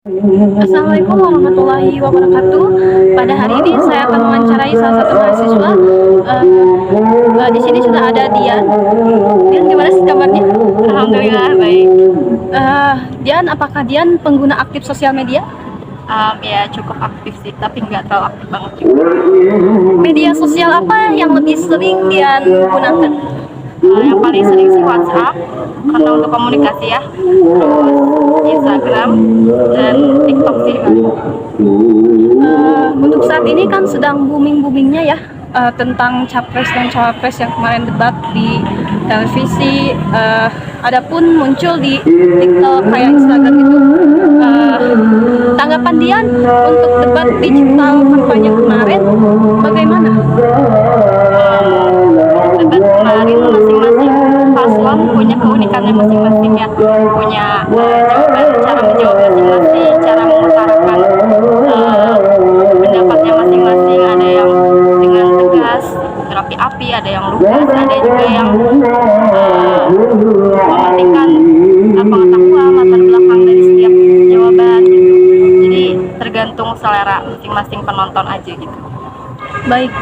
Assalamualaikum warahmatullahi wabarakatuh. Pada hari ini saya akan mewawancarai salah satu mahasiswa. Di sini sudah ada Dian. Dian, gimana sih kabarnya? Alhamdulillah baik. Dian, apakah Dian pengguna aktif sosial media? Ya cukup aktif sih, tapi nggak terlalu aktif banget juga. Media sosial apa yang lebih sering Dian gunakan? Yang paling sering sih WhatsApp, karena untuk komunikasi ya. Terus Instagram dan TikTok sih. Untuk saat ini kan sedang booming-boomingnya ya, tentang capres dan cawapres yang kemarin debat di televisi, adapun muncul di TikTok kayak Instagram itu. Tanggapan Dian untuk debat digital kampanye kemarin bagaimana? Debat kemarin masing-masing paslon punya keunikannya masing-masing ya, punya jawaban, cara menjawab masing-masing, cara mengutarakan pendapatnya masing-masing. Ada yang dengan tegas, berapi-api, ada yang lugas, ada juga yang mementingkan pengetahuan latar belakang dari setiap jawaban gitu. Jadi tergantung selera masing-masing penonton aja gitu. Baik,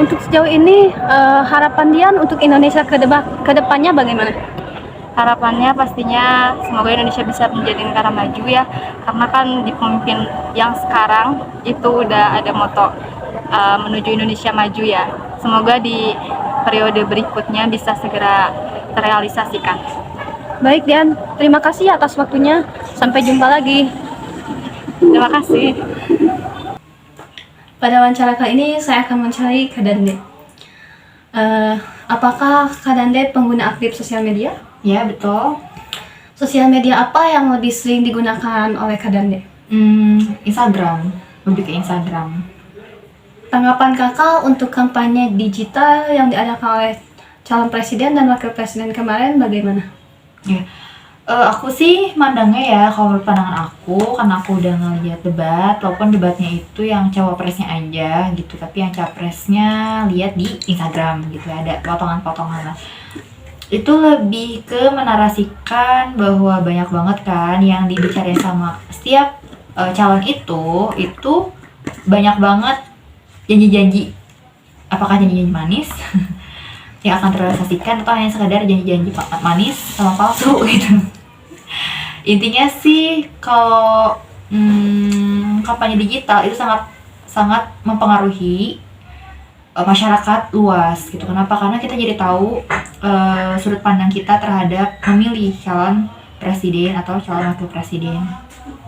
untuk sejauh ini harapan Dian untuk Indonesia ke depannya bagaimana? Harapannya pastinya semoga Indonesia bisa menjadi negara maju ya, karena kan di pemimpin yang sekarang itu udah ada moto menuju Indonesia maju ya. Semoga di periode berikutnya bisa segera terrealisasikan. Baik Dian, terima kasih atas waktunya. Sampai jumpa lagi. Terima kasih. Pada wawancara kali ini saya akan mewawancarai Kadande. Apakah Kadande pengguna aktif sosial media? Ya betul. Sosial media apa yang lebih sering digunakan oleh Kadande? Instagram, lebih ke Instagram. Tanggapan kakak untuk kampanye digital yang diadakan oleh calon presiden dan wakil presiden kemarin bagaimana? Ya, aku sih mandangnya ya, kalau menurut pandangan aku, karena aku udah ngeliat debat, walaupun debatnya itu yang cawapresnya aja gitu, tapi yang capresnya lihat di Instagram gitu, ada potongan-potongan lah. Itu lebih ke menarasikan bahwa banyak banget kan yang dibicarain sama setiap calon itu banyak banget janji-janji. Apakah janji-janji manis yang akan terrealisasikan atau hanya sekadar janji-janji manis sama palsu gitu. Intinya sih kalau kampanye digital itu sangat mempengaruhi masyarakat luas gitu. Kenapa? Karena kita jadi tahu sudut pandang kita terhadap memilih calon presiden atau calon wakil presiden.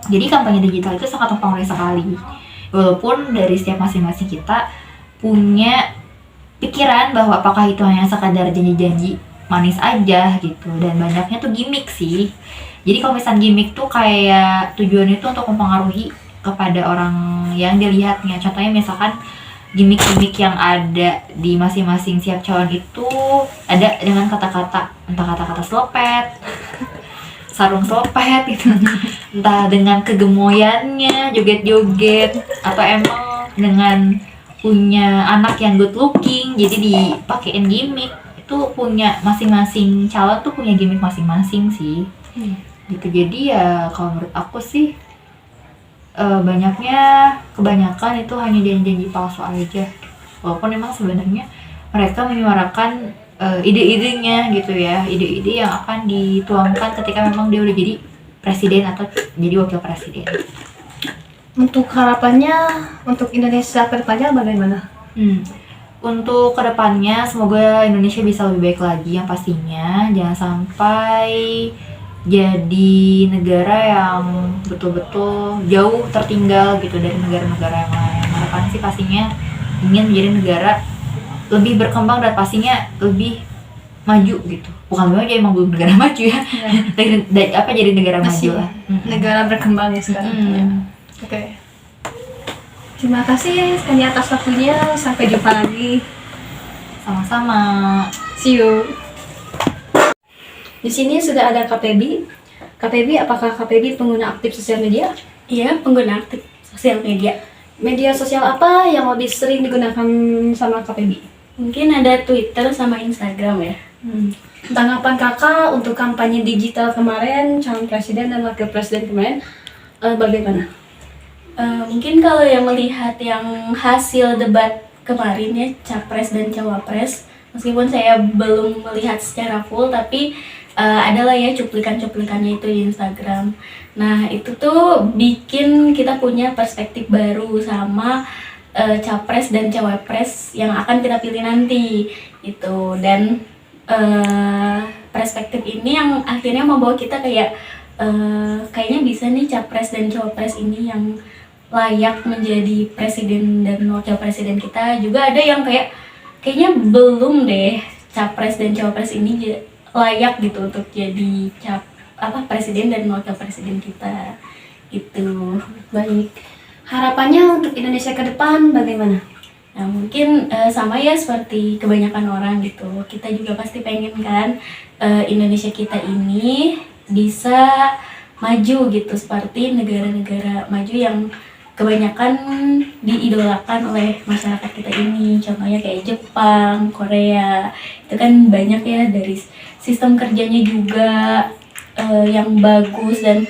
Jadi kampanye digital itu sangat mempengaruhi sekali. Walaupun dari setiap masing-masing kita punya pikiran bahwa apakah itu hanya sekadar janji-janji manis aja gitu, dan banyaknya tuh gimmick sih. Jadi kalau misalnya gimmick tuh kayak tujuannya itu untuk mempengaruhi kepada orang yang dilihatnya. Contohnya misalkan gimmick-gimmick yang ada di masing-masing siap calon itu ada dengan kata-kata, entah kata-kata selopet, sarung selopet gitu, entah dengan kegemoyannya, joget-joget, atau emang dengan punya anak yang good looking jadi dipakein gimmick. Itu punya masing-masing calon tuh punya gimmick masing-masing sih gitu. Jadi ya kalau menurut aku sih kebanyakan itu hanya janji-janji palsu aja, walaupun memang sebenarnya mereka menyuarakan ide-idenya gitu ya, ide-ide yang akan dituangkan ketika memang dia udah jadi presiden atau jadi wakil presiden. Untuk harapannya untuk Indonesia ke depannya bagaimana? Untuk kedepannya semoga Indonesia bisa lebih baik lagi, yang pastinya jangan sampai jadi negara yang betul-betul jauh tertinggal gitu dari negara-negara yang lain. Harapan sih pastinya ingin menjadi negara lebih berkembang dan pastinya lebih maju gitu. Bukan memang jadi emang belum negara maju ya, jadi negara maju lah. Negara berkembang ya sekarang. Oke. Terima kasih sekali atas waktunya. Sampai jumpa lagi. Sama-sama. See you. Di sini sudah ada KPB. KPB, apakah KPB pengguna aktif sosial media? Iya, pengguna aktif sosial media. Media sosial apa yang lebih sering digunakan sama KPB? Mungkin ada Twitter sama Instagram ya. Tanggapan kakak untuk kampanye digital kemarin, calon presiden dan wakil presiden kemarin, bagaimana? Mungkin kalau yang melihat yang hasil debat kemarin ya, Capres dan Cawapres, meskipun saya belum melihat secara full, tapi adalah ya cuplikan-cuplikannya itu di Instagram. Nah, itu tuh bikin kita punya perspektif baru sama Capres dan Cawapres yang akan kita pilih nanti itu. Dan perspektif ini yang akhirnya membawa kita kayak kayaknya bisa nih Capres dan Cawapres ini yang layak menjadi presiden dan wakil presiden kita. Juga ada yang kayaknya belum deh Capres dan Cawapres ini layak gitu untuk jadi presiden dan wakil presiden kita gitu. Baik. Harapannya untuk Indonesia ke depan bagaimana? Nah, mungkin sama ya seperti kebanyakan orang gitu. Kita juga pasti pengen kan Indonesia kita ini bisa maju gitu seperti negara-negara maju yang kebanyakan diidolakan oleh masyarakat kita ini. Contohnya kayak Jepang, Korea. Itu kan banyak ya, dari sistem kerjanya juga yang bagus dan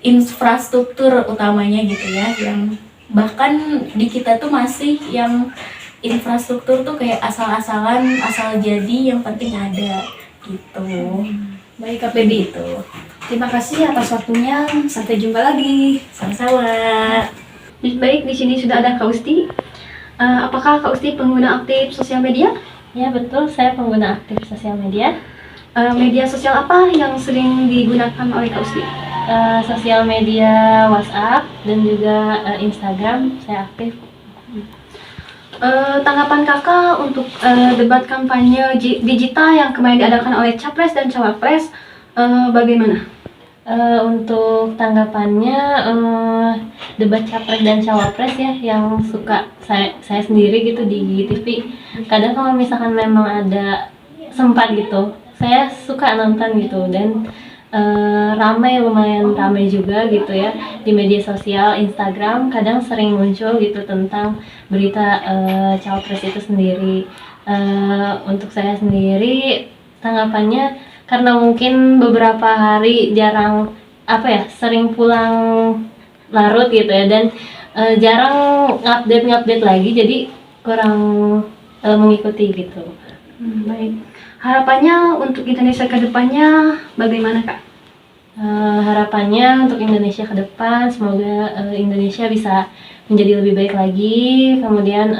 infrastruktur utamanya gitu ya, yang bahkan di kita tuh masih yang infrastruktur tuh kayak asal-asalan, asal jadi, yang penting ada gitu. Baik Kak Feby, Gitu. terima kasih atas waktunya. Sampai jumpa lagi. Sama-sama. Baik, di sini sudah ada Kak Usti. Apakah Kak Usti pengguna aktif sosial media? Ya betul, saya pengguna aktif sosial media. Media sosial apa yang sering digunakan oleh Kak Usti? Sosial media WhatsApp dan juga Instagram saya aktif. Tanggapan kakak untuk debat kampanye digital yang kemarin diadakan oleh Capres dan Cawapres, bagaimana? Untuk tanggapannya, debat Capres dan Cawapres ya yang suka saya sendiri gitu di TV. Kadang kalau misalkan memang ada sempat gitu, saya suka nonton gitu, dan lumayan ramai juga gitu ya di media sosial. Instagram kadang sering muncul gitu tentang berita Cawapres itu sendiri. Untuk saya sendiri tanggapannya, karena mungkin beberapa hari jarang sering pulang larut gitu ya, dan jarang ngupdate lagi, jadi kurang mengikuti gitu. Baik. Harapannya untuk Indonesia ke depannya bagaimana Kak? Harapannya untuk Indonesia ke depan, semoga Indonesia bisa menjadi lebih baik lagi. Kemudian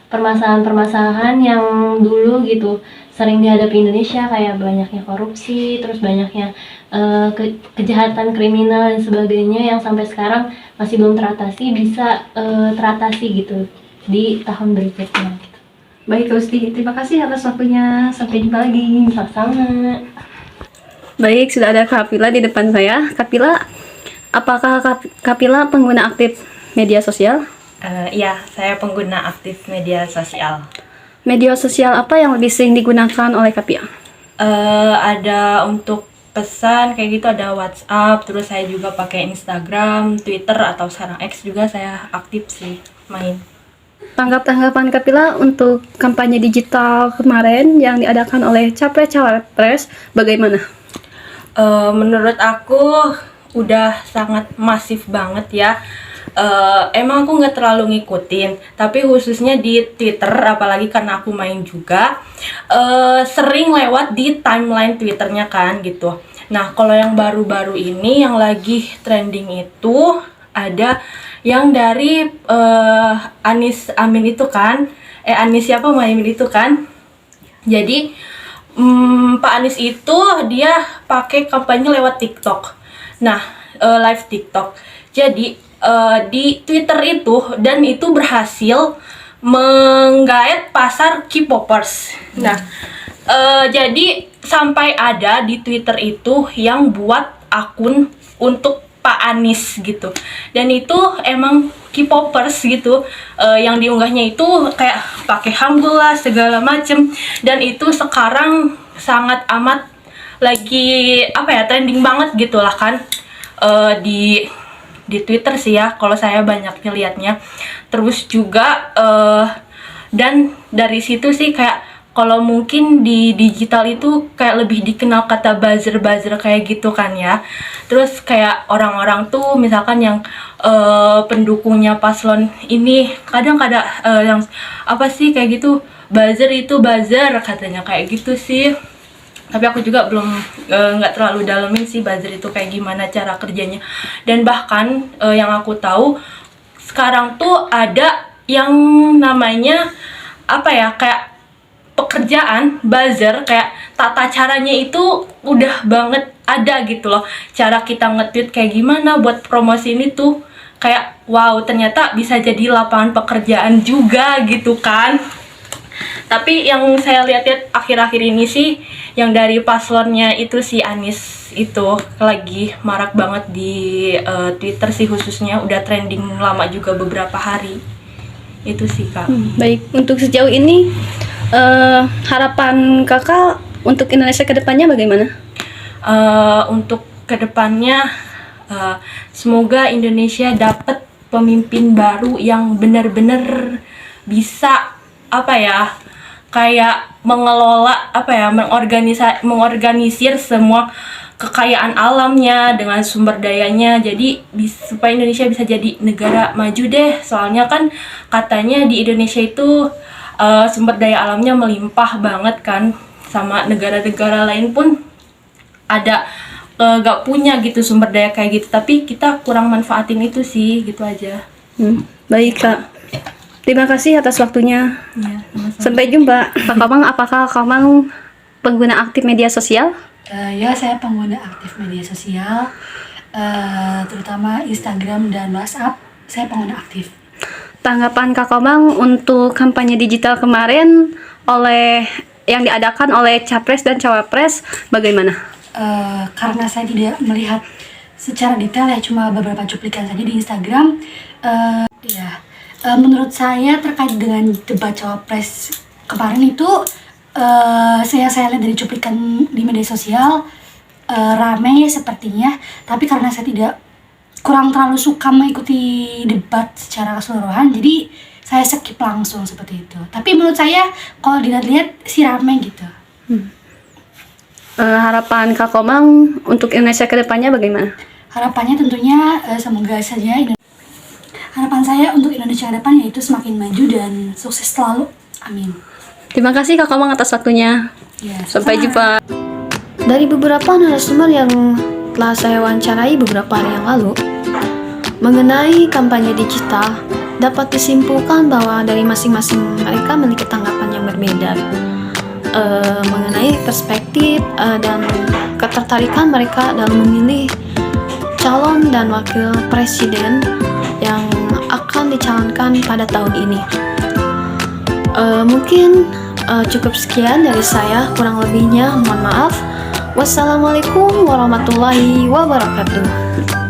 permasalahan-permasalahan yang dulu gitu sering dihadapi Indonesia, kayak banyaknya korupsi, terus banyaknya kejahatan kriminal dan sebagainya yang sampai sekarang masih belum teratasi, bisa teratasi gitu di tahun berikutnya gitu. Baik Kak Usti, terima kasih atas waktunya. Sampai jumpa lagi. Sama-sama. Baik, sudah ada Kak Pila di depan saya. Kak Pila, apakah Kak Pila pengguna aktif media sosial? Iya, saya pengguna aktif media sosial. Media sosial apa yang lebih sering digunakan oleh Kak Pila? Ada untuk pesan kayak gitu, ada WhatsApp, terus saya juga pakai Instagram, Twitter, atau sekarang X juga saya aktif sih main. Tanggapan Kak Pila untuk kampanye digital kemarin yang diadakan oleh Capres Cawapres bagaimana? Menurut aku udah sangat masif banget ya. Emang aku nggak terlalu ngikutin, tapi khususnya di Twitter, apalagi karena aku main juga, sering lewat di timeline Twitternya kan gitu. Nah, kalau yang baru-baru ini yang lagi trending itu ada yang dari Anies Amin itu kan, Anies siapa Muhaimin itu kan. Jadi Pak Anies itu dia pakai kampanye lewat TikTok. Nah, live TikTok. Jadi di Twitter itu, dan itu berhasil menggait pasar K-popers. Nah, jadi sampai ada di Twitter itu yang buat akun untuk Pak Anies gitu, dan itu emang K-popers gitu, yang diunggahnya itu kayak pakai hangul segala macem, dan itu sekarang sangat amat lagi trending banget gitulah kan, di Twitter sih ya, kalau saya banyak lihatnya. Terus juga dan dari situ sih kayak Kalau mungkin di digital itu kayak lebih dikenal kata buzzer-buzzer kayak gitu kan ya. Terus kayak orang-orang tuh misalkan yang pendukungnya paslon ini kadang-kadang yang apa sih kayak gitu, buzzer itu buzzer katanya kayak gitu sih. Tapi aku juga belum nggak terlalu dalemin sih buzzer itu kayak gimana cara kerjanya. Dan bahkan yang aku tahu sekarang tuh ada yang namanya apa ya, kayak pekerjaan buzzer, kayak tata caranya itu udah banget ada gitu loh. Cara kita nge-tweet kayak gimana buat promosi ini tuh kayak wow, ternyata bisa jadi lapangan pekerjaan juga gitu kan. Tapi yang saya lihat-lihat akhir-akhir ini sih yang dari paslonnya itu si Anies itu lagi marak banget di Twitter sih, khususnya udah trending lama juga beberapa hari. Itu sih Kak. Baik, untuk sejauh ini harapan kakak untuk Indonesia ke depannya bagaimana? Untuk kedepannya semoga Indonesia dapat pemimpin baru yang benar-benar bisa apa ya, kayak mengelola apa ya, mengorganisir semua kekayaan alamnya dengan sumber dayanya, jadi supaya Indonesia bisa jadi negara maju deh. Soalnya kan katanya di Indonesia itu sumber daya alamnya melimpah banget kan, sama negara-negara lain pun ada gak punya gitu sumber daya kayak gitu, tapi kita kurang manfaatin itu sih, gitu aja. Baik Kak, terima kasih atas waktunya. Ya, Sampai jumpa. Kak Komang, apakah Komang pengguna aktif media sosial? Ya, saya pengguna aktif media sosial, terutama Instagram dan WhatsApp. Saya pengguna aktif. Tanggapan Kak Komang untuk kampanye digital kemarin yang diadakan oleh Capres dan Cawapres bagaimana? Karena saya tidak melihat secara detail ya, cuma beberapa cuplikan saja di Instagram. Menurut saya terkait dengan debat Cawapres kemarin itu, saya lihat dari cuplikan di media sosial, ramai sepertinya. Tapi karena saya kurang terlalu suka mengikuti debat secara keseluruhan, jadi saya skip langsung seperti itu. Tapi menurut saya kalau dilihat-lihat sih ramai gitu. Harapan Kak Komang untuk Indonesia ke depannya bagaimana? Harapannya tentunya semoga saja harapan saya untuk Indonesia ke depan yaitu semakin maju dan sukses selalu. Amin. Terima kasih Kak Komang atas waktunya. Ya, Sampai sama. jumpa. Dari beberapa narasumber yang telah saya wawancarai beberapa hari yang lalu mengenai kampanye digital, dapat disimpulkan bahwa dari masing-masing mereka memiliki tanggapan yang berbeda mengenai perspektif dan ketertarikan mereka dalam memilih calon dan wakil presiden yang akan dicalonkan pada tahun ini. Mungkin cukup sekian dari saya, kurang lebihnya mohon maaf. Wassalamualaikum warahmatullahi wabarakatuh.